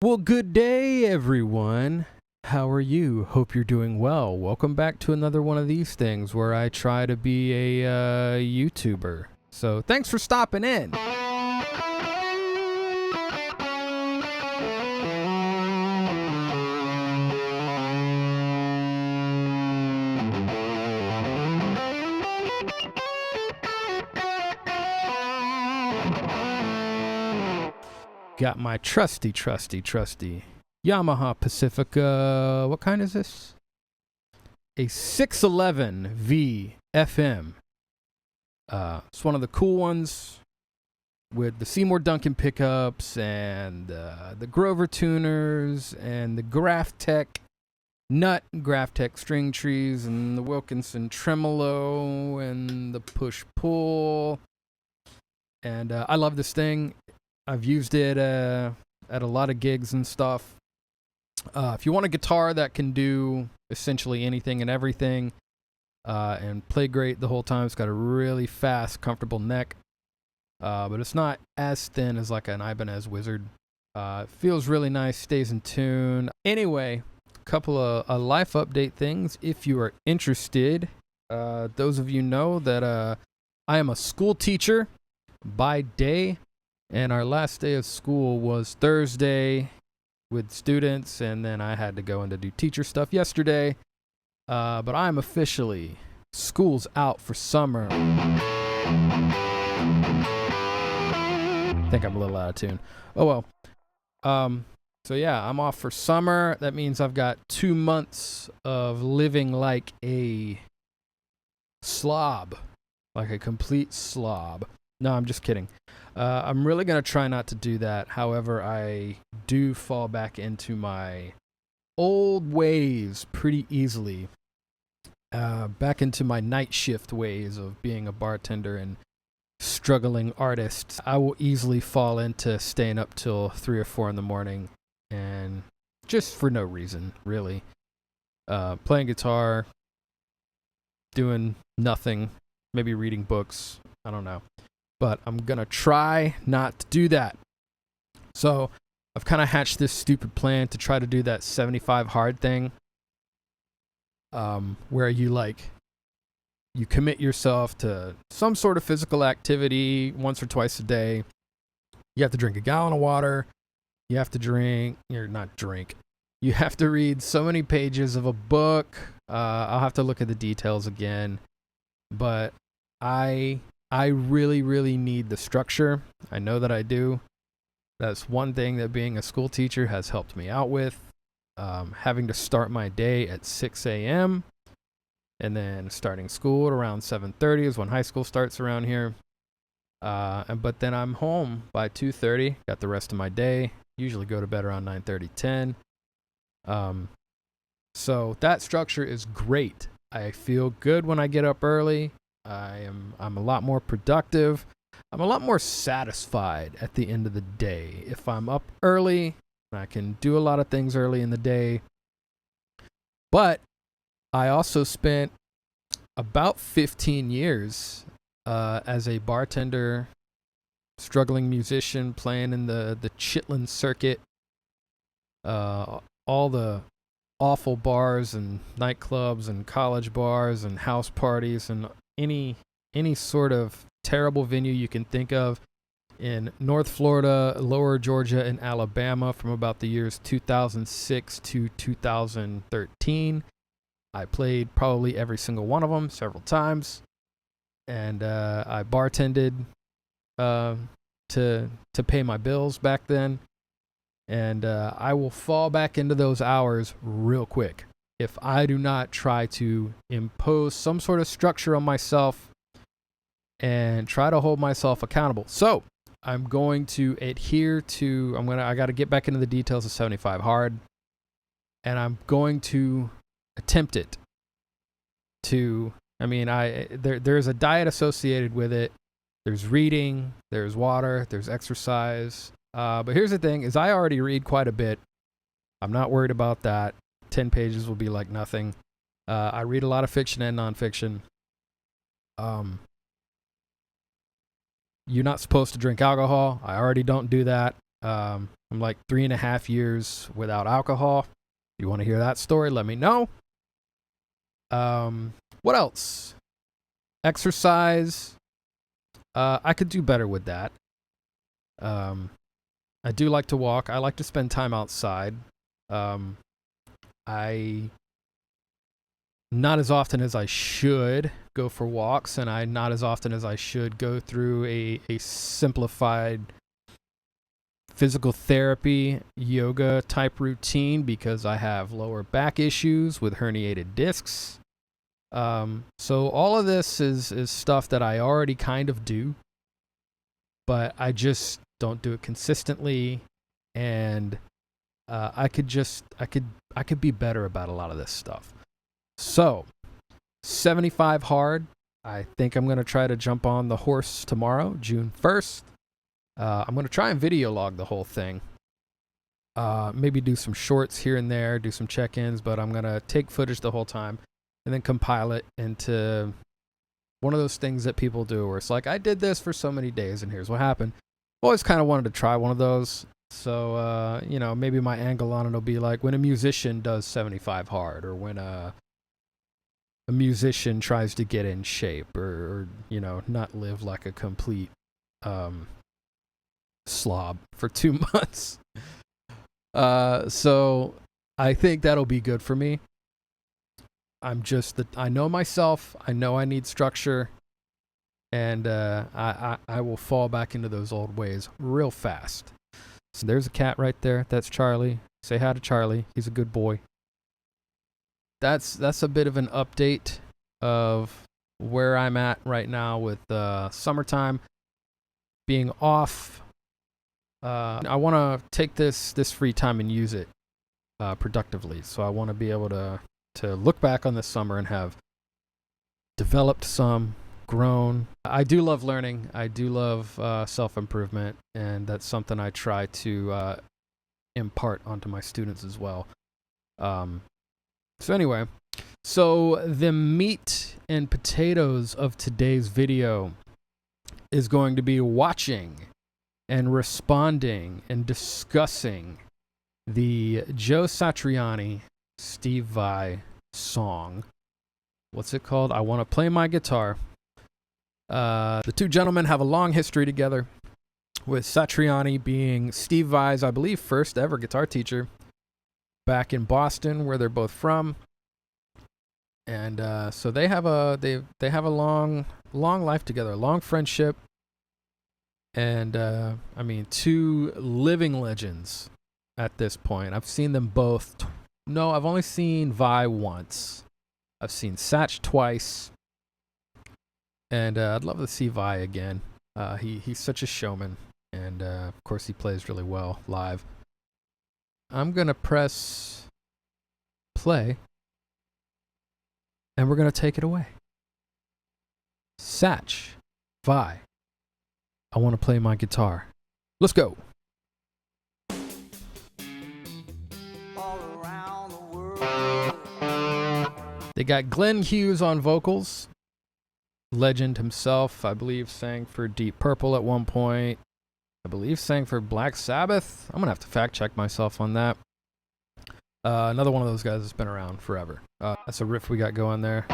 Well, good day, everyone. How are you? Hope you're doing well. Welcome back to another one of these things where I try to be a YouTuber. So thanks for stopping in. Got my trusty Yamaha Pacifica. What kind is this? A 611V FM. It's one of the cool ones with the Seymour Duncan pickups and the Grover tuners and the Graphtec nut, Graphtec string trees and the Wilkinson tremolo and the push-pull. And I love this thing. I've used it at a lot of gigs and stuff. If you want a guitar that can do essentially anything and everything and play great the whole time, it's got a really fast, comfortable neck. But it's not as thin as like an Ibanez Wizard. It feels really nice, stays in tune. Anyway, a couple of life update things if you are interested. Those of you know that I am a school teacher by day. And our last day of school was Thursday with students, and then I had to go in to do teacher stuff yesterday. But I'm officially, school's out for summer. I think I'm a little out of tune. Oh well. So yeah, I'm off for summer. That means I've got 2 months of living like a slob, like a complete slob. No, I'm just kidding. I'm really going to try not to do that. However, I do fall back into my old ways pretty easily. Back into my night shift ways of being a bartender and struggling artist. I will easily fall into staying up till 3 or 4 in the morning and just for no reason, really. Playing guitar, doing nothing, maybe reading books. I don't know. But I'm going to try not to do that. So I've kind of hatched this stupid plan to try to do that 75 hard thing. Where you commit yourself to some sort of physical activity once or twice a day. You have to drink a gallon of water. You have to You have to read so many pages of a book. I'll have to look at the details again. But I really, really need the structure. I know that I do. That's one thing that being a school teacher has helped me out with. Having to start my day at 6 a.m. and then starting school at around 7:30 is when high school starts around here. But then I'm home by 2:30. Got the rest of my day. Usually go to bed around 9:30, 10. So that structure is great. I feel good when I get up early. I'm a lot more productive. I'm a lot more satisfied at the end of the day. If I'm up early, I can do a lot of things early in the day. But I also spent about 15 years as a bartender, struggling musician, playing in the Chitlin circuit, all the awful bars and nightclubs and college bars and house parties and any sort of terrible venue you can think of in North Florida, Lower Georgia, and Alabama from about the years 2006 to 2013. I played probably every single one of them several times, and I bartended to pay my bills back then. And I will fall back into those hours real quick if I do not try to impose some sort of structure on myself and try to hold myself accountable. So I'm going to adhere to, I got to get back into the details of 75 hard, and I'm going to attempt it there's a diet associated with it. There's reading, there's water, there's exercise. But here's the thing is I already read quite a bit. I'm not worried about that. 10 pages will be like nothing. I read a lot of fiction and nonfiction. You're not supposed to drink alcohol. I already don't do that. I'm like 3.5 years without alcohol. If you want to hear that story, let me know. What else? Exercise. I could do better with that. I do like to walk. I like to spend time outside. I not as often as I should go for walks, and I not as often as I should go through a simplified physical therapy yoga type routine because I have lower back issues with herniated discs. So all of this is stuff that I already kind of do, but I just don't do it consistently, and I could be better about a lot of this stuff. So 75 hard. I think I'm going to try to jump on the horse tomorrow, June 1st. I'm going to try and video log the whole thing. Maybe do some shorts here and there, do some check-ins, but I'm going to take footage the whole time and then compile it into one of those things that people do where it's like, I did this for so many days and here's what happened. Always kind of wanted to try one of those. So, maybe my angle on it will be like when a musician does 75 hard, or when a musician tries to get in shape, or not live like a complete slob for 2 months. So I think that'll be good for me. I know myself. I know I need structure, and I will fall back into those old ways real fast. So there's a cat right there. That's Charlie. Say hi to Charlie. He's a good boy. That's a bit of an update of where I'm at right now with summertime being off. I want to take this free time and use it productively. So I want to be able to look back on this summer and have developed some, grown. I do love learning. I do love self-improvement, and that's something I try to impart onto my students as well. So anyway, the meat and potatoes of today's video is going to be watching and responding and discussing the Joe Satriani, Steve Vai song. What's it called? I Want to Play My Guitar. The two gentlemen have a long history together, with Satriani being Steve Vai's, I believe, first ever guitar teacher back in Boston, where they're both from. And so they have a long life together, a long friendship. And two living legends at this point. I've seen them both. No, I've only seen Vai once. I've seen Satch twice. And I'd love to see Vai again. He's such a showman. And of course he plays really well live. I'm going to press play. And we're going to take it away. Satch, Vai, I Want to Play My Guitar. Let's go. They got Glenn Hughes on vocals. Legend himself, I believe, sang for Deep Purple at one point. I believe sang for Black Sabbath. I'm going to have to fact check myself on that. Another one of those guys that's been around forever. That's a riff we got going there.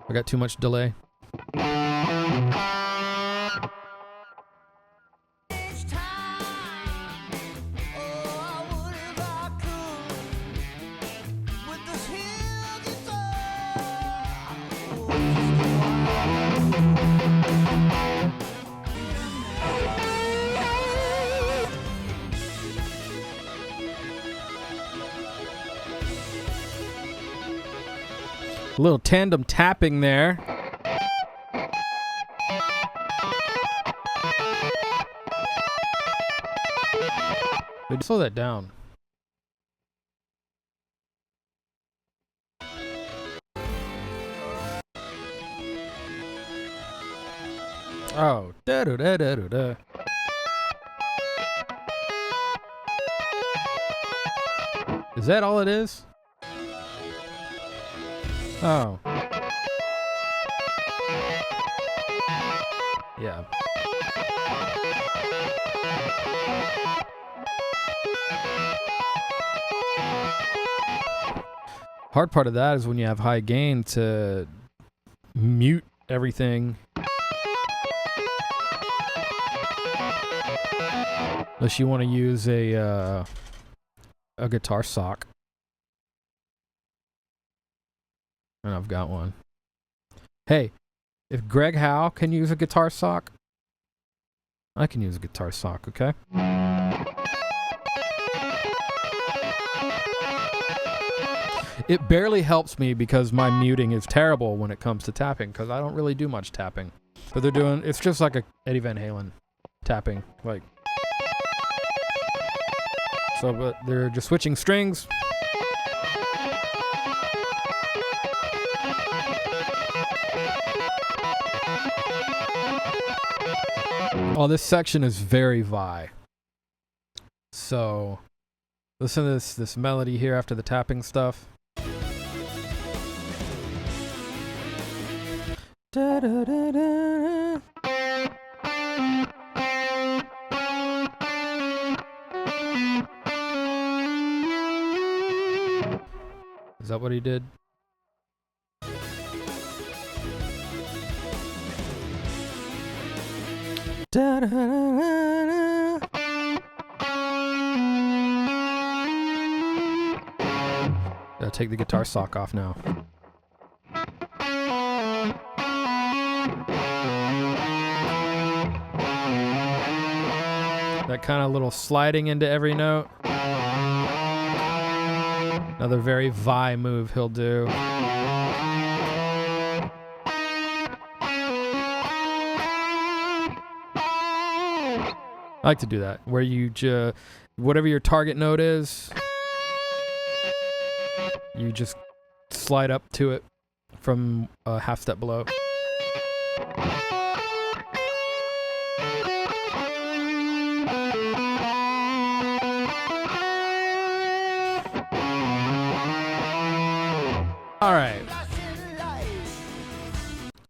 I got too much delay. A little tandem tapping there. Wait, slow that down. Oh, da da da da da. Is that all it is? Oh. Yeah. Hard part of that is when you have high gain to mute everything. Unless you want to use a guitar sock. And I've got one. Hey, if Greg Howe can use a guitar sock, I can use a guitar sock, okay? It barely helps me because my muting is terrible when it comes to tapping, because I don't really do much tapping. But they're doing, it's just like a Eddie Van Halen tapping, like. So, but they're just switching strings. Oh, this section is very Vai. So, listen to this melody here after the tapping stuff. Da, da, da, da. Is that what he did? Da, da, da, da. Gotta take the guitar sock off now. That kind of little sliding into every note. Another very Vai move he'll do. I like to do that, where you whatever your target note is, you just slide up to it from a half step below.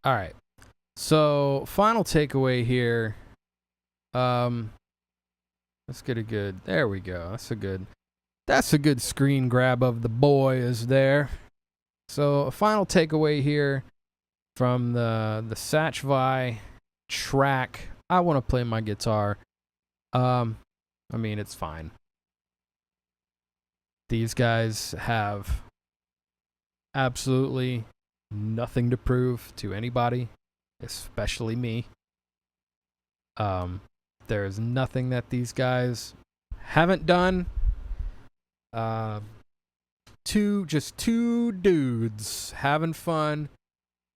All right. So, final takeaway here. Let's get a good. There we go. That's a good screen grab of the boys there. So, a final takeaway here from the SatchVai track. I want to play my guitar. I mean, it's fine. These guys have absolutely nothing to prove to anybody, especially me. There is nothing that these guys haven't done. Just two dudes having fun,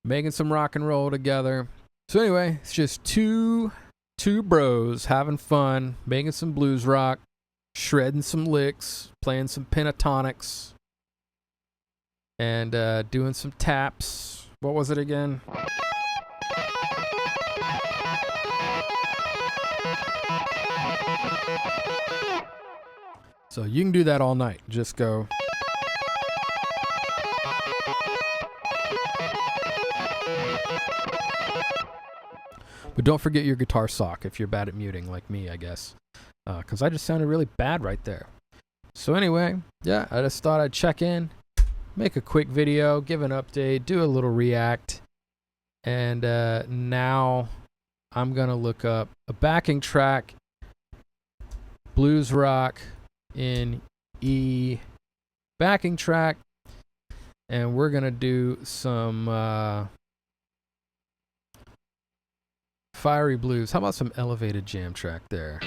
making some rock and roll together. So anyway, it's just two bros having fun, making some blues rock, shredding some licks, playing some pentatonics, and doing some taps. What was it again? So you can do that all night. Just go. But don't forget your guitar sock if you're bad at muting like me, I guess. Because I just sounded really bad right there. So anyway, yeah, I just thought I'd check in, make a quick video, give an update, do a little react. And now I'm going to look up a backing track, blues rock in E backing track. And we're going to do some fiery blues. How about some elevated jam track there?